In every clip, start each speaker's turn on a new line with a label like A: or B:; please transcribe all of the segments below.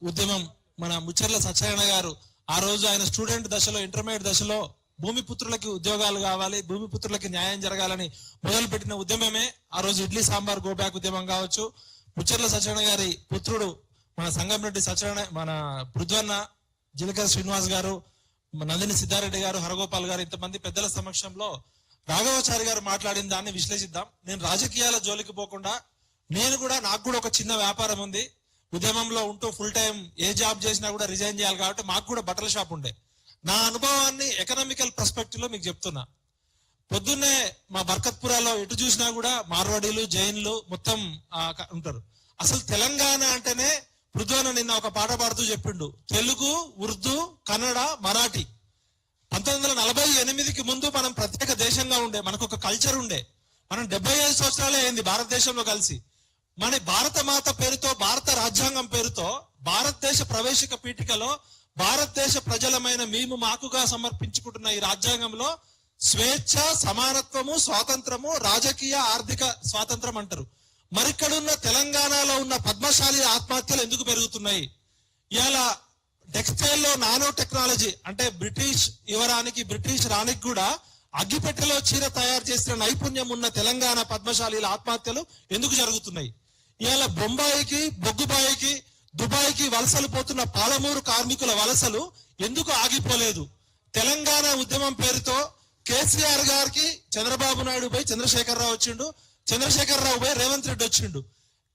A: ఉద్యమం మన ముచ్చర్ల సత్యనారాయణ గారు ఆ రోజు ఆయన స్టూడెంట్ దశలో ఇంటర్మీడియట్ దశలో భూమిపుత్రులకి ఉద్యోగాలు కావాలి, భూమిపుత్రులకి న్యాయం జరగాలని మొదలుపెట్టిన ఉద్యమమే ఆ రోజు ఇడ్లీ సాంబార్ గో బ్యాక్ ఉద్యమం కావచ్చు. ముచ్చర్ల సత్యనారాయణ గారి పుత్రుడు మన సంగంరెడ్డి సత్యనారాయణ, మన పృథ్వన్న, జిలకర శ్రీనివాస్ గారు, నందిని సిద్ధారెడ్డి గారు, హరగోపాల్ గారు, ఇంతమంది పెద్దల సమక్షంలో రాఘవాచారి గారు మాట్లాడిన దాన్ని విశ్లేషిద్దాం. నేను రాజకీయాల జోలికి పోకుండా నాకు కూడా ఒక చిన్న వ్యాపారం ఉంది. ఉద్యమంలో ఉంటూ ఫుల్ టైం ఏ జాబ్ చేసినా కూడా రిజైన్ చేయాలి కాబట్టి మాకు కూడా బట్టల షాప్ ఉండే. నా అనుభవాన్ని ఎకనామికల్ పర్స్పెక్టివ్ లో మీకు చెప్తున్నా. పొద్దున్నే మా బర్కత్పురాలో ఎటు చూసినా కూడా మార్వాడీలు, జైన్లు మొత్తం ఉంటారు. అసలు తెలంగాణ అంటేనే పృథ్వన్న నిన్న ఒక పాట పాడుతూ చెప్పిండు, తెలుగు, ఉర్దూ, కన్నడ, మరాఠీ. 1948కి ముందు మనం ప్రత్యేక దేశంగా ఉండే, మనకు ఒక కల్చర్ ఉండే. మనం 75 సంవత్సరాలే అయింది భారతదేశంలో కలిసి. మన భారత మాత పేరుతో, భారత రాజ్యాంగం పేరుతో, భారతదేశ ప్రవేశిక పీఠికలో భారతదేశ ప్రజలమైన మేము మాకుగా సమర్పించుకుంటున్న ఈ రాజ్యాంగంలో స్వేచ్ఛ, సమానత్వము, స్వాతంత్రము, రాజకీయ, ఆర్థిక స్వాతంత్రం అంటారు. మరిక్కడున్న తెలంగాణలో ఉన్న పద్మశాలి ఆత్మహత్యలు ఎందుకు పెరుగుతున్నాయి? ఇలా టెక్స్టైల్ లో నానో టెక్నాలజీ అంటే బ్రిటిష్ యువరానికి, బ్రిటిష్ రానికి కూడా అగ్గిపెట్టెలో చీర తయారు చేసిన నైపుణ్యం ఉన్న తెలంగాణ పద్మశాలీల ఆత్మహత్యలు ఎందుకు జరుగుతున్నాయి? ఇవాళ బొంబాయికి, బొగ్గుబాయికి, దుబాయ్కి వలసలు పోతున్న పాలమూరు కార్మికుల వలసలు ఎందుకు ఆగిపోలేదు? తెలంగాణ ఉద్యమం పేరుతో కేసీఆర్ గారికి చంద్రబాబు నాయుడు పోయి చంద్రశేఖరరావు వచ్చిండు, చంద్రశేఖరరావు పోయి రేవంత్ రెడ్డి వచ్చిండు.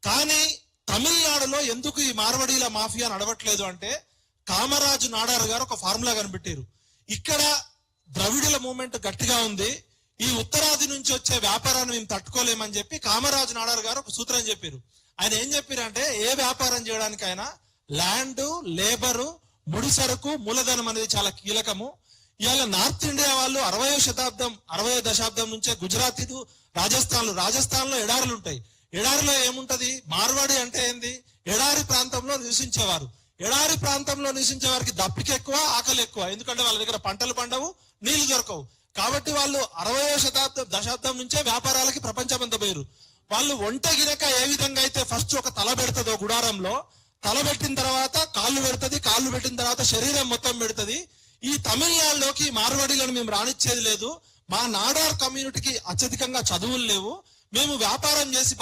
A: కానీ తమిళనాడులో ఎందుకు ఈ మార్వడీల మాఫియా నడవట్లేదు అంటే కామరాజు నాడార్ గారు ఒక ఫార్ములా కనిపెట్టారు. ఇక్కడ ద్రవిడుల మూవ్మెంట్ గట్టిగా ఉంది, ఈ ఉత్తరాది నుంచి వచ్చే వ్యాపారాన్ని మేము తట్టుకోలేమని చెప్పి కామరాజు నాడార్ గారు ఒక సూత్రం చెప్పారు. ఆయన ఏం చెప్పారంటే ఏ వ్యాపారం చేయడానికైనా ల్యాండ్, లేబరు, ముడి సరుకు, మూలధనం అనేది చాలా కీలకము. ఇవాళ నార్త్ ఇండియా వాళ్ళు 60వ దశాబ్దం నుంచే గుజరాతీలు, రాజస్థాన్లో ఎడారులు ఉంటాయి. ఎడారిలో ఏముంటది? మార్వాడి అంటే ఏంది? ఎడారి ప్రాంతంలో నివసించేవారు. ఎడారి ప్రాంతంలో నివసించే వారికి దప్పిక ఎక్కువ, ఆకలి ఎక్కువ. ఎందుకంటే వాళ్ళ దగ్గర పంటలు పండవు, నీళ్లు దొరకవు. కాబట్టి వాళ్ళు 60వ దశాబ్దం నుంచే వ్యాపారాలకి ప్రపంచమంతా పోయారు. వాళ్ళు వంట గినక ఏ విధంగా అయితే ఫస్ట్ ఒక తల పెడుతుందో గుడారంలో, తల పెట్టిన తర్వాత కాళ్ళు పెడుతుంది, కాళ్ళు పెట్టిన తర్వాత శరీరం మొత్తం పెడుతుంది. ఈ తమిళనాడులోకి మార్వాడీలను మేము రానిచ్చేది లేదు. మా నాడార్ కమ్యూనిటీకి అత్యధికంగా చదువులు లేవు, మేము వ్యాపారం చేసి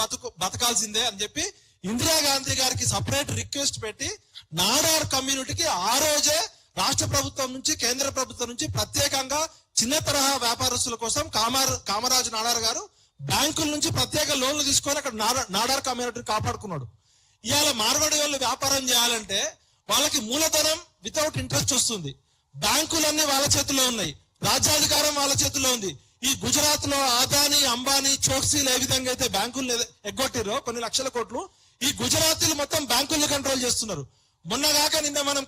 A: బతకాల్సిందే అని చెప్పి ఇందిరాగాంధీ గారికి సపరేట్ రిక్వెస్ట్ పెట్టి నాడార్ కమ్యూనిటీకి ఆ రోజే రాష్ట్ర ప్రభుత్వం నుంచి, కేంద్ర ప్రభుత్వం నుంచి ప్రత్యేకంగా చిన్న తరహా వ్యాపారస్తుల కోసం కామరాజు నాడార్ గారు బ్యాంకుల నుంచి ప్రత్యేక లోన్లు తీసుకొని అక్కడ నాడార్ కమ్యూనిటీని కాపాడుకున్నాడు. ఇవాళ మార్వాడి వాళ్ళు వ్యాపారం చేయాలంటే వాళ్ళకి మూలధనం వితౌట్ ఇంట్రెస్ట్ వస్తుంది. బ్యాంకులన్నీ వాళ్ళ చేతిలో ఉన్నాయి, రాజ్యాధికారం వాళ్ళ చేతిలో ఉంది. ఈ గుజరాత్ లో ఆదాని, అంబానీ, చోక్సీలు ఏ విధంగా అయితే బ్యాంకులు ఎగ్గొట్టిరో కొన్ని లక్షల కోట్లు, ఈ గుజరాతీలు మొత్తం బ్యాంకులను కంట్రోల్ చేస్తున్నారు. మొన్నగాక నిన్న మనం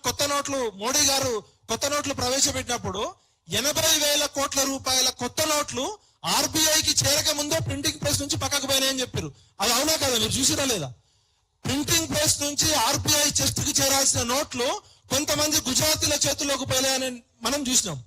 A: మోడీ గారు కొత్త నోట్లు ప్రవేశపెట్టినప్పుడు 80,000 కోట్ల రూపాయల కొత్త నోట్లు ఆర్బీఐకి చేరక ముందే ప్రింటింగ్ ప్రెస్ నుంచి పక్కకు పోయినాయని చెప్పారు. అది అవునా కదా? మీరు చూసిరా లేదా? ప్రింటింగ్ ప్రెస్ నుంచి ఆర్బీఐ చెస్ట్ కి చేరాల్సిన నోట్లు కొంతమంది గుజరాతీల చేతుల్లోకి పోయాయని మనం చూసినాం.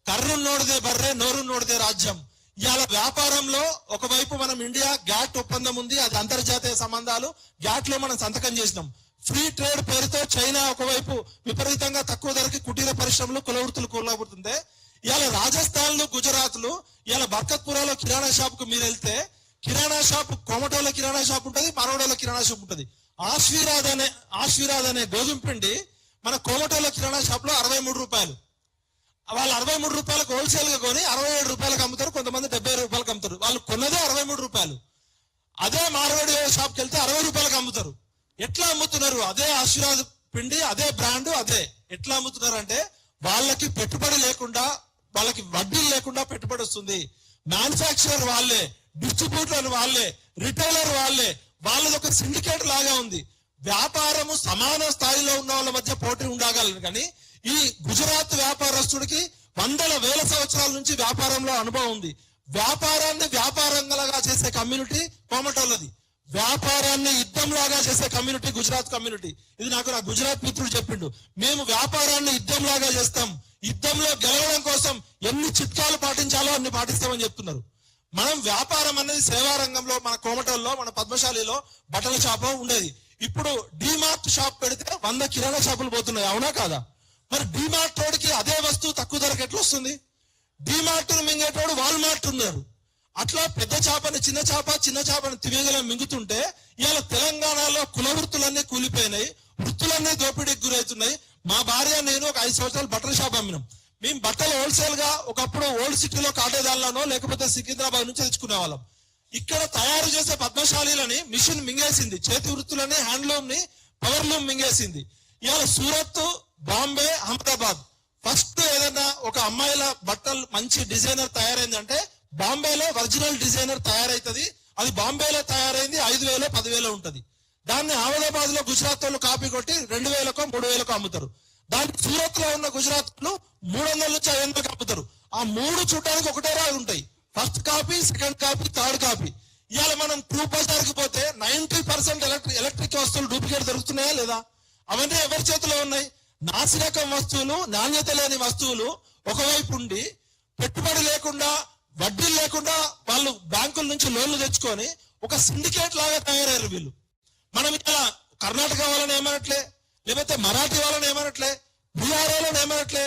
A: కర్రు నోడిదే బర్రె, నోరు నోడిదే రాజ్యం. ఇవాళ వ్యాపారంలో ఒకవైపు మనం ఇండియా గ్యాట్ ఒప్పందం ఉంది, అది అంతర్జాతీయ సంబంధాలు. గ్యాట్ లో మనం సంతకం చేసినాం. ఫ్రీ ట్రేడ్ పేరుతో చైనా ఒకవైపు విపరీతంగా తక్కువ ధరకి కుటీర పరిశ్రమలు, కులవృత్తులు కూలబడుతుంది. ఇవాళ రాజస్థాన్ లో, గుజరాత్ లో, ఇవాళ బర్కత్పురాలో కిరాణా షాప్ కు మీరు వెళ్తే కిరాణా షాప్, కోమటోలో కిరాణా షాప్ ఉంటుంది, మరవడోలో కిరాణా షాప్ ఉంటుంది. ఆశీర్వాద్ అనే గోధుమ పిండి మన కోమటోలో కిరాణా షాప్ లో 63 రూపాయలు. వాళ్ళు 63 రూపాయలకు హోల్సేల్ గా కొని 67 రూపాయలకు అమ్ముతారు, కొంతమంది 70 రూపాయలకు అమ్ముతారు. వాళ్ళు కొన్నదే 63 రూపాయలు. అదే మార్వాడి షాప్కి వెళ్తే 60 రూపాయలకు అమ్ముతారు. ఎట్లా అమ్ముతున్నారు? అదే ఆశీర్వాద్ పిండి, అదే బ్రాండ్, అదే ఎట్లా అమ్ముతున్నారు అంటే వాళ్ళకి పెట్టుబడి లేకుండా, వాళ్ళకి వడ్డీలు లేకుండా పెట్టుబడి వస్తుంది. మ్యానుఫ్యాక్చరర్ వాళ్ళే, డిస్ట్రిబ్యూటర్ వాళ్ళే, రిటైలర్ వాళ్ళే. వాళ్ళది ఒక సిండికేట్ లాగా ఉంది. వ్యాపారము సమాన స్థాయిలో ఉన్న వాళ్ళ మధ్య పోటీ ఉండగలరు. కానీ ఈ గుజరాత్ వ్యాపారస్తుడికి 100,000 సంవత్సరాల నుంచి వ్యాపారంలో అనుభవం ఉంది. వ్యాపారాన్ని వ్యాపారంగా చేసే కమ్యూనిటీ కోమటోళ్ళది, వ్యాపారాన్ని యుద్ధంలాగా చేసే కమ్యూనిటీ గుజరాత్ కమ్యూనిటీ. ఇది నాకు నా గుజరాత్ మిత్రుడు చెప్పిండు. మేము వ్యాపారాన్ని యుద్ధంలాగా చేస్తాం, యుద్ధంలో గెలవడం కోసం ఎన్ని చిట్కాలు పాటించాలో అన్ని పాటిస్తామని చెప్తున్నారు. మనం వ్యాపారం అనేది సేవా రంగంలో మన కోమటల్లో, మన పద్మశాలిలో బట్టల షాపు ఉండేది. ఇప్పుడు డిమార్ట్ షాప్ పెడితే 100 కిరాణా షాపులు పోతున్నాయి, అవునా కాదా? మరి డిమార్ట్ తోడికి అదే వస్తువు తక్కువ ధరకు ఎట్లా వస్తుంది? డిమార్ట్ మింగేటోడు వాల్మార్ట్ ఉన్నారు. అట్లా పెద్ద చేపని చిన్న చేపని తిమింగలం మింగుతుంటే ఇవాళ తెలంగాణలో కుల వృత్తులన్నీ కూలిపోయినాయి, వృత్తులన్నీ దోపిడీకి గురవుతున్నాయి. మా భార్య నేను ఒక 5 సంవత్సరాలు బట్టల షాప్ అమ్మినాం. మేము బట్టలు హోల్సేల్ గా ఒకప్పుడు ఓల్డ్ సిటీలో కాటేదాల్లానో లేకపోతే సికింద్రాబాద్ నుంచి తెచ్చుకునే వాళ్ళం. ఇక్కడ తయారు చేసే పద్మశాలీలని మిషన్ మింగేసింది, చేతి వృత్తులని హ్యాండ్లూమ్ ని పవర్ లూమ్ మింగేసింది. ఇవాళ సూరత్, బాంబే, అహ్మదాబాద్ ఫస్ట్ ఏదైనా ఒక అమ్మాయిల బట్టలు మంచి డిజైనర్ తయారైందంటే బాంబేలో ఒరిజినల్ డిజైనర్ తయారైతుంది. అది బాంబేలో తయారైంది 5,000 10,000 ఉంటది. దాన్ని అహ్మదాబాద్ లో గుజరాత్ వాళ్ళు కాపీ కొట్టి 2,000కో 3,000కో అమ్ముతారు. దాన్ని సూరత్ లో ఉన్న గుజరాత్ లో 300 నుంచి 500కి అమ్ముతారు. ఆ 3 చూడడానికి ఒకటే రాయి ఉంటాయి, first copy, second copy, third copy. ఇవాళ మనం ట్రూ బజార్ కి పోతే 90% ఎలక్ట్రిక్ వస్తువులు డూప్లికేట్ దొరుకుతున్నాయా లేదా? అవన్నీ ఎవరి చేతిలో ఉన్నాయి? నాసిరకం వస్తువులు, నాణ్యత లేని వస్తువులు ఒకవైపు ఉండి పెట్టుబడి లేకుండా వడ్డీలు లేకుండా వాళ్ళు బ్యాంకుల నుంచి లోన్లు తెచ్చుకొని ఒక సిండికేట్ లాగా తయారయ్యారు వీళ్ళు. మనం ఇలా కర్ణాటక వాళ్ళని ఏమనట్లే, లేకపోతే మరాఠీ వాళ్ళని ఏమనట్లే, బీహార్ వాళ్ళని ఏమనట్లే,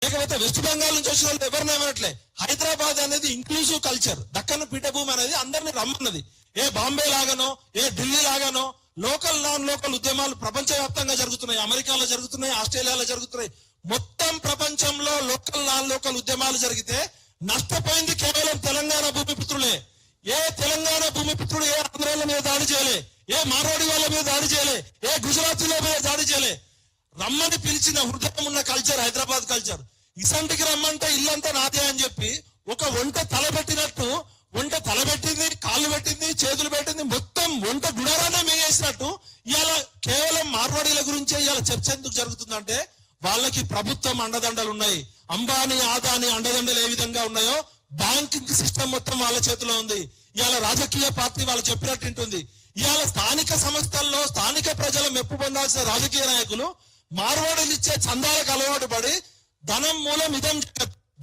A: లేకపోతే వెస్ట్ బెంగాల్ నుంచి వచ్చిన వాళ్ళు ఎవరిని ఏమనట్లే. హైదరాబాద్ అనేది ఇంక్లూజివ్ కల్చర్, దక్కన్ పీఠభూమి అనేది అందరినీ రమ్మన్నది. ఏ బాంబే లాగానో ఏ ఢిల్లీ లాగానో లోకల్ నాన్ లోకల్ ఉద్యమాలు ప్రపంచవ్యాప్తంగా జరుగుతున్నాయి. అమెరికాలో జరుగుతున్నాయి, ఆస్ట్రేలియాలో జరుగుతున్నాయి. మొత్తం ప్రపంచంలో లోకల్ నాన్ లోకల్ ఉద్యమాలు జరిగితే నష్టపోయింది కేవలం తెలంగాణ భూమిపుత్రులే. ఏ తెలంగాణ భూమిపుత్రుడు ఏ ఆంధ్రాల మీద దాడి చేయలే, ఏ మార్వాడి వాళ్ళ మీద దాడి చేయలే, ఏ గుజరాతీల మీద దాడి చేయలే. రమ్మని పిలిచిన హృదయం ఉన్న కల్చర్ హైదరాబాద్ కల్చర్. ఇసంటికి రమ్మంటే ఇల్లంతా నాదే అని చెప్పి ఒక వంట తలబెట్టినట్టు, వంట తలబెట్టింది, కాళ్ళు పెట్టింది, చేతులు పెట్టింది, మొత్తం వంట గుడారానే మేగేసినట్టు ఇవాళ కేవలం మార్వాడీల గురించే ఇవాళ చర్చ ఎందుకు జరుగుతుందంటే వాళ్ళకి ప్రభుత్వం అండదండలు ఉన్నాయి. అంబానీ, ఆదాని అండదండలు ఏ విధంగా ఉన్నాయో బ్యాంకింగ్ సిస్టమ్ మొత్తం వాళ్ళ చేతిలో ఉంది. ఇవాళ రాజకీయ పార్టీ వాళ్ళు చెప్పినట్టు ఉంటుంది. ఇవాళ స్థానిక సంస్థల్లో స్థానిక ప్రజల మెప్పు పొందాల్సిన రాజకీయ నాయకులు మార్వాడీలు ఇచ్చే చందాలకు అలవాటు పడి ధనం మూలం ఇదం,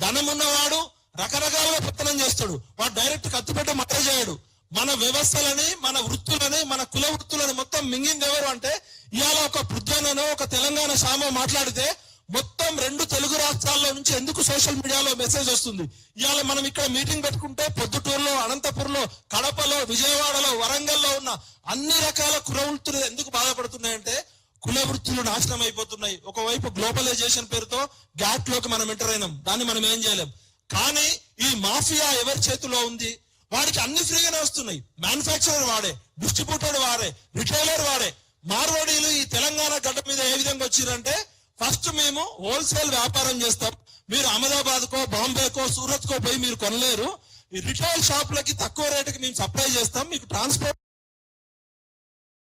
A: ధనం ఉన్నవాడు రకరకాలుగా పెత్తనం చేస్తాడు. వాడు డైరెక్ట్ కత్తిపెట్టి మర్ర చేయడు. మన వ్యవస్థలని, మన వృత్తులని, మన కుల వృత్తులను మొత్తం మింగింది ఎవరు అంటే ఇవాళ ఒక పృథ్వనో ఒక తెలంగాణ శామో మాట్లాడితే మొత్తం 2 తెలుగు రాష్ట్రాల్లో నుంచి ఎందుకు సోషల్ మీడియాలో మెసేజ్ వస్తుంది. ఇవాళ మనం ఇక్కడ మీటింగ్ పెట్టుకుంటే పొద్దుటూరులో, అనంతపురంలో, కడపలో, విజయవాడలో, వరంగల్లో ఉన్న అన్ని రకాల కుల వృత్తులు ఎందుకు బాధపడుతున్నాయంటే కుల వృత్తులు నాశనం అయిపోతున్నాయి. ఒకవైపు గ్లోబలైజేషన్ పేరుతో గ్యాట్ లోకి మనం ఎంటర్ అయినాం, దాన్ని మనం ఏం చేయలేం. కానీ ఈ మాఫియా ఎవరి చేతిలో ఉంది? వాడికి అన్ని ఫ్రీగానే వస్తున్నాయి. మ్యానుఫ్యాక్చరర్ వాడే, డిస్ట్రిబ్యూటర్ వాడే, రిటైలర్ వాడే. మార్వాడీలు ఈ తెలంగాణ గడ్డ మీద ఏ విధంగా వచ్చిరంటే ఫస్ట్ మేము హోల్సేల్ వ్యాపారం చేస్తాం, మీరు అహ్మదాబాద్ కో, బాంబేకో, సూరత్ కో పోయి మీరు కొనలేరు, ఈ రిటైల్ షాపులకి తక్కువ రేటుకి మేము సప్లై చేస్తాం, మీకు ట్రాన్స్పోర్ట్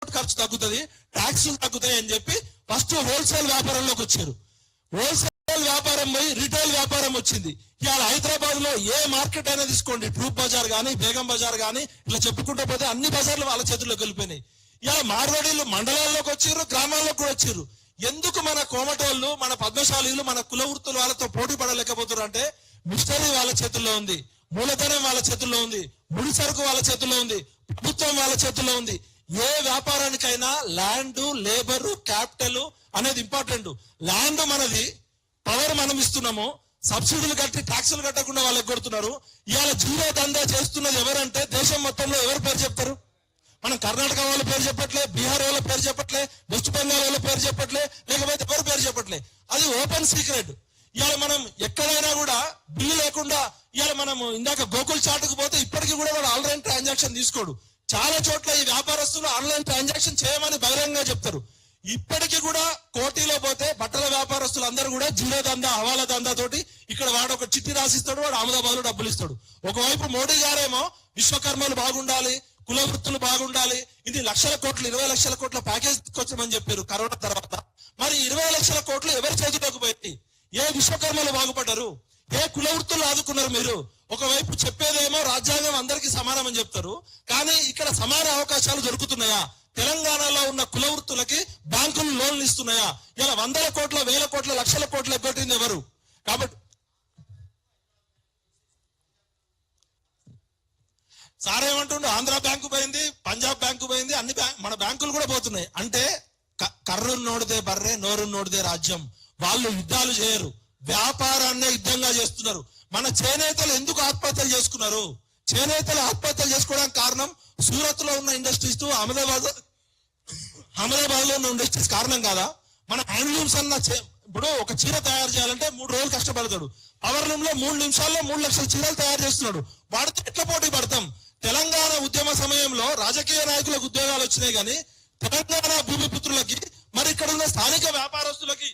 A: ఖర్చు తగ్గుతుంది, ట్యాక్సులు తగ్గుతాయి అని చెప్పి ఫస్ట్ హోల్సేల్ వ్యాపారంలోకి వచ్చారు. హోల్సేల్ వ్యాపారం పోయి రిటైల్ వ్యాపారం వచ్చింది. ఇవాళ హైదరాబాద్ లో ఏ మార్కెట్ అయినా తీసుకోండి, ట్రూప్ బజార్ గానీ, బేగం బజార్ గానీ, ఇలా చెప్పుకుంటూ పోతే అన్ని బజార్లు వాళ్ళ చేతుల్లోకి వెళ్ళిపోయినాయి. ఇవాళ మార్వాడీలు మండలాల్లోకి వచ్చారు, గ్రామాల్లోకి కూడా వచ్చారు. ఎందుకు మన కోమటోళ్ళు, మన పద్మశాలీలు, మన కుల వృత్తులు వాళ్ళతో పోటీ పడలేకపోతున్నారు అంటే మిషనరీ వాళ్ళ చేతుల్లో ఉంది, మూలధనం వాళ్ళ చేతుల్లో ఉంది, ముడి సరుకు వాళ్ళ చేతుల్లో ఉంది, ప్రభుత్వం వాళ్ళ చేతుల్లో ఉంది. ఏ వ్యాపారానికైనా ల్యాండ్, లేబర్, క్యాపిటల్ అనేది ఇంపార్టెంట్. ల్యాండ్ మనది, పవర్ మనం ఇస్తున్నాము, సబ్సిడీలు కట్టి ట్యాక్సులు కట్టకుండా వాళ్ళకి కొడుతున్నారు. ఇవాళ జీరో దందా చేస్తున్నది ఎవరంటే దేశం మొత్తంలో ఎవరు పేరు చెప్తారు? మనం కర్ణాటక వాళ్ళ పేరు చెప్పట్లే, బీహార్ వాళ్ళ పేరు చెప్పట్లే, వెస్ట్ బెంగాల్ వాళ్ళ పేరు చెప్పట్లే, లేకపోతే ఎవరు పేరు చెప్పట్లే. అది ఓపెన్ సీక్రెట్. ఇవాళ మనం ఎక్కడైనా కూడా బిల్లు లేకుండా, ఇవాళ మనం ఇందాక గోకుల్ చాటుకు పోతే ఇప్పటికీ కూడా వాడు ఆన్లైన్ ట్రాన్సాక్షన్ తీసుకోడు. చాలా చోట్ల ఈ వ్యాపారస్తులు ఆన్లైన్ ట్రాన్సాక్షన్ చేయమని బహిరంగంగా చెప్తారు. ఇప్పటికీ కూడా కోటిలో పోతే బట్టల వ్యాపారస్తులు అందరూ కూడా జీరో దందా, హవాలా దందా తోటి ఇక్కడ వాడు ఒక చిట్టి రాసిస్తాడు, వాడు అహ్మదాబాద్ లో డబ్బులు ఇస్తాడు. ఒకవైపు మోడీ గారేమో విశ్వకర్మలు బాగుండాలి, కుల వృత్తులు బాగుండాలి, ఇది 1,00,000 కోట్లు 20 లక్షల కోట్ల ప్యాకేజ్ తీసుకొచ్చామని చెప్పారు కరోనా తర్వాత. మరి 20 లక్షల కోట్లు ఎవరి చేతిలోకి పోయి ఏ విశ్వకర్మలు బాగుపడ్డారు? ఏ కుల వృత్తులు ఆదుకున్నారు మీరు? ఒకవైపు చెప్పేదేమో రాజ్యాంగం అందరికీ సమానం అని చెప్తారు, కానీ ఇక్కడ సమాన అవకాశాలు దొరుకుతున్నాయా? తెలంగాణలో ఉన్న కుల వృత్తులకి బ్యాంకులు లోన్లు ఇస్తున్నాయా? ఇలా 100 కోట్ల, 1000 కోట్ల, లక్షల కోట్లు ఎగ్గొట్టింది ఎవరు? కాబట్టి సార్ ఏమంటుండే ఆంధ్ర బ్యాంకు పోయింది, పంజాబ్ బ్యాంకు పోయింది, అన్ని మన బ్యాంకులు కూడా పోతున్నాయి. అంటే కర్రు నోడితే బర్రె, నోరు నోడితే రాజ్యం. వాళ్ళు యుద్ధాలు చేయరు, వ్యాపారాన్నే యుద్ధంగా చేస్తున్నారు. మన చేనేతలు ఎందుకు ఆత్మహత్యలు చేసుకున్నారు? చేనేతలు ఆత్మహత్యలు చేసుకోవడానికి కారణం సూరత్ లో ఉన్న ఇండస్ట్రీస్, అహ్మదాబాద్ లో ఉన్న ఇండస్ట్రీస్ కారణం కాదా? మన హ్యాండ్లూమ్స్ అన్న ఇప్పుడు ఒక చీర తయారు చేయాలంటే 3 రోజులు కష్టపడతాడు. పవర్లూమ్ లో 3 నిమిషాల్లో 3 లక్షల చీరలు తయారు చేస్తున్నాడు. వాడితో ఎట్లా పోటీ పడతాం? తెలంగాణ ఉద్యమ సమయంలో రాజకీయ నాయకులకు ఉద్యోగాలు వచ్చినాయి, కానీ తెలంగాణ భూమిపుత్రులకి, మరి ఇక్కడ ఉన్న స్థానిక వ్యాపారస్తులకి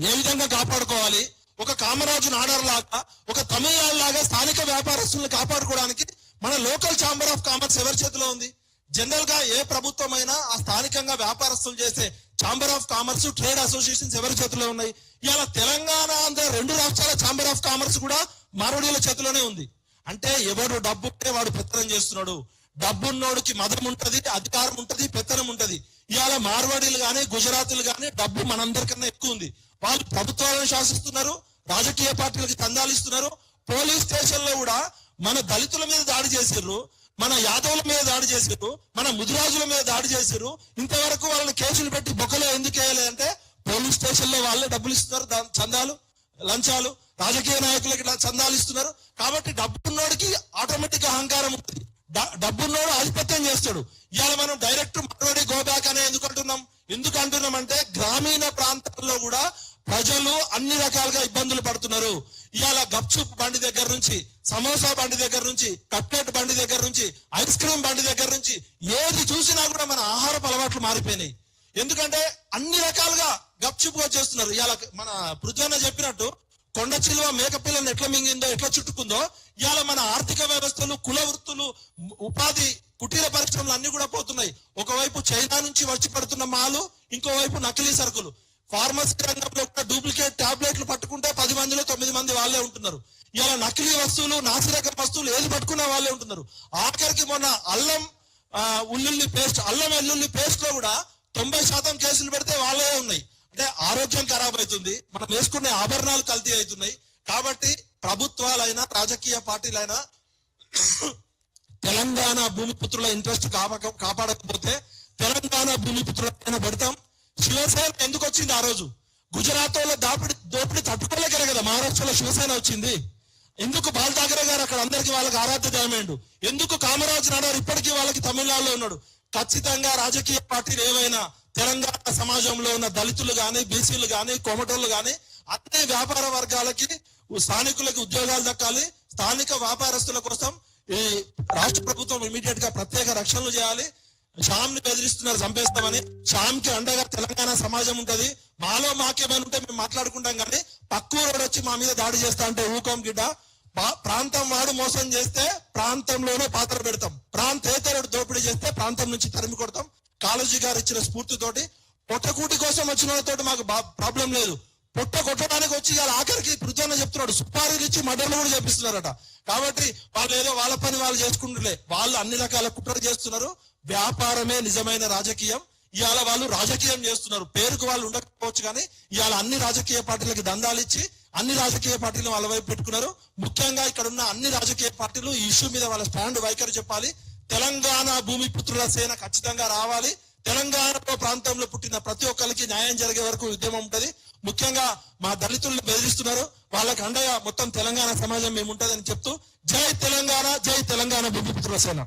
A: ఏ విధంగా కాపాడుకోవాలి? ఒక కామరాజు నాడర్ లాగా, ఒక తమిళనాడు లాగా స్థానిక వ్యాపారస్తులను కాపాడుకోవడానికి మన లోకల్ ఛాంబర్ ఆఫ్ కామర్స్ ఎవరి చేతిలో ఉంది? జనరల్ గా ఏ ప్రభుత్వం అయినా ఆ స్థానికంగా వ్యాపారస్తులు చేసే chamber of commerce, trade associations ఎవరి చేతిలో ఉన్నాయి? ఇలా తెలంగాణ, ఆంధ్ర 2 రాష్ట్రాల ఛాంబర్ ఆఫ్ కామర్స్ కూడా మార్వాడీల చేతిలోనే ఉంది. అంటే ఎవడు డబ్బు ఉంటే వాడు పెత్తనం చేస్తున్నాడు. డబ్బున్నోడికి మదం ఉంటది, అధికారం ఉంటది, పెత్తనం ఉంటది. ఇవాళ మార్వాడీలు గానీ, గుజరాతీలు గానీ డబ్బు మనందరికన్నా ఎక్కువ ఉంది. వాళ్ళు ప్రభుత్వాలను శాసిస్తున్నారు, రాజకీయ పార్టీలకి చందాలు ఇస్తున్నారు. పోలీస్ స్టేషన్ లో కూడా మన దళితుల మీద దాడి చేసిర్రు, మన యాదవుల మీద దాడి చేసిర్రు, మన ముదిరాజుల మీద దాడి చేసిర్రు. ఇంతవరకు వాళ్ళని కేసులు పెట్టి బొక్కలో ఎందుకు వేయలేదంటే పోలీస్ స్టేషన్ లో వాళ్ళే డబ్బులు ఇస్తున్నారు, చందాలు, లంచాలు. రాజకీయ నాయకులకి చందాలు ఇస్తున్నారు. కాబట్టి డబ్బున్నోడికి ఆటోమేటిక్ అహంకారం ఉంటుంది, డబ్బున్నోడు ఆధిపత్యం చేస్తాడు. ఇవాళ మనం డైరెక్ట్ మార్వాడి గోబ్యాక్ అనే ఎందుకు అంటున్నాం అంటే గ్రామీణ ప్రాంతాల్లో కూడా ప్రజలు అన్ని రకాలుగా ఇబ్బందులు పడుతున్నారు. ఇవాళ గప్చుప్ బండి దగ్గర నుంచి, సమోసా బండి దగ్గర నుంచి, కట్లెట్ బండి దగ్గర నుంచి, ఐస్ క్రీమ్ బండి దగ్గర నుంచి ఏది చూసినా కూడా మన ఆహారపు అలవాట్లు మారిపోయినాయి. ఎందుకంటే అన్ని రకాలుగా గప్చుప్ వచ్చేస్తున్నారు. ఇవాళ మన పృథ్వన్న చెప్పినట్టు కొండ చిలువ మేకపిల్లను ఎట్లా మింగిందో, ఎట్లా చుట్టుకుందో, ఇవాళ మన ఆర్థిక వ్యవస్థలు, కుల వృత్తులు, ఉపాధి, కుటీర పరిశ్రమలు అన్ని కూడా పోతున్నాయి. ఒకవైపు చైనా నుంచి వచ్చి పడుతున్న మాలు, ఇంకోవైపు నకిలీ సరుకులు. ఫార్మసీ రంగంలో కూడా డూప్లికేట్ టాబ్లెట్లు పట్టుకుంటే 10 మందిలో 9 మంది వాళ్ళే ఉంటున్నారు. ఇలా నకిలీ వస్తువులు, నాసిరకం వస్తువులు ఏది పట్టుకున్న వాళ్ళే ఉంటున్నారు. ఆఖరికి మొన్న అల్లం వెల్లుల్లి పేస్ట్ లో కూడా 90% కేసులు పెడితే వాళ్ళే ఉన్నాయి. అంటే ఆరోగ్యం ఖరాబ్ అవుతుంది, మనం వేసుకునే ఆభరణాలు కల్తీ అవుతున్నాయి. కాబట్టి ప్రభుత్వాలైనా, రాజకీయ పార్టీలైనా తెలంగాణ భూమిపుత్రుల ఇంట్రెస్ట్ కాపాడకపోతే తెలంగాణ భూమిపుత్రులైనా పెడతాం. శివసేన ఎందుకు వచ్చింది ఆ రోజు? గుజరాత్ లో దోపిడి తట్టుకోలేకరే కదా మహారాష్ట్రలో శివసేన వచ్చింది. ఎందుకు బాల్ ఠాకరే గారు అక్కడ అందరికి వాళ్ళకి ఆరాధ్య దైవమేండు? ఎందుకు కామరాజ్ నాడారు ఇప్పటికీ వాళ్ళకి తమిళనాడులో ఉన్నాడు? ఖచ్చితంగా రాజకీయ పార్టీలు ఏవైనా తెలంగాణ సమాజంలో ఉన్న దళితులు గాని, బీసీలు గాని, కోమటోళ్ళు గాని అన్ని వ్యాపార వర్గాలకి, స్థానికులకి ఉద్యోగాలు దక్కాలి. స్థానిక వ్యాపారస్తుల కోసం ఈ రాష్ట్ర ప్రభుత్వం ఇమీడియట్ గా ప్రత్యేక రక్షణలు చేయాలి. శ్యామ్ ని బెదిరిస్తున్నారు, చంపేస్తామని. శ్యామ్ కి అండగా తెలంగాణ సమాజం ఉంటది. మాలో మాకేమైనా ఉంటే మేము మాట్లాడుకుంటాం, కానీ పక్కూరోడు వచ్చి మా మీద దాడి చేస్తా అంటే ఊకోం గిడ్డ. ప్రాంతం వాడు మోసం చేస్తే ప్రాంతంలోనే పాత్ర పెడతాం. ప్రాంతేతరుడు దోపిడీ చేస్తే ప్రాంతం నుంచి తరిమి కొడతాం. కాళోజీ గారు ఇచ్చిన స్ఫూర్తితోటి పొట్టకూటి కోసం వచ్చిన వాళ్ళతోటి మాకు ప్రాబ్లం లేదు. పొట్ట కొట్టడానికి వచ్చి ఇవాళ ఆఖరికి పృథ్వన్న చెప్తున్నాడు, సుపారీలు ఇచ్చి మర్డర్లు కూడా చేపిస్తున్నారట. కాబట్టి వాళ్ళు ఏదో వాళ్ళ పని వాళ్ళు చేసుకుంటులే, వాళ్ళు అన్ని రకాల కుట్రలు చేస్తున్నారు. వ్యాపారమే నిజమైన రాజకీయం. ఇవాళ వాళ్ళు రాజకీయం చేస్తున్నారు, పేరుకు వాళ్ళు ఉండకపోవచ్చు, కానీ ఇవాళ అన్ని రాజకీయ పార్టీలకి దందాలు ఇచ్చి అన్ని రాజకీయ పార్టీలు వాళ్ళ వైపు పెట్టుకున్నారు. ముఖ్యంగా ఇక్కడ ఉన్న అన్ని రాజకీయ పార్టీలు ఈ ఇష్యూ మీద వాళ్ళ స్టాండ్, వైఖరి చెప్పాలి. తెలంగాణ భూమిపుత్రుల సేన ఖచ్చితంగా రావాలి. తెలంగాణ ప్రాంతంలో పుట్టిన ప్రతి ఒక్కరికి న్యాయం జరిగే వరకు ఉద్యమం ఉంటది. ముఖ్యంగా మా దళితులను బెదిరిస్తున్నారు, వాళ్ళకి అండగా మొత్తం తెలంగాణ సమాజం మేము ఉంటదని చెప్తూ జై తెలంగాణ, జై తెలంగాణ భూమిపుత్రుల సేన.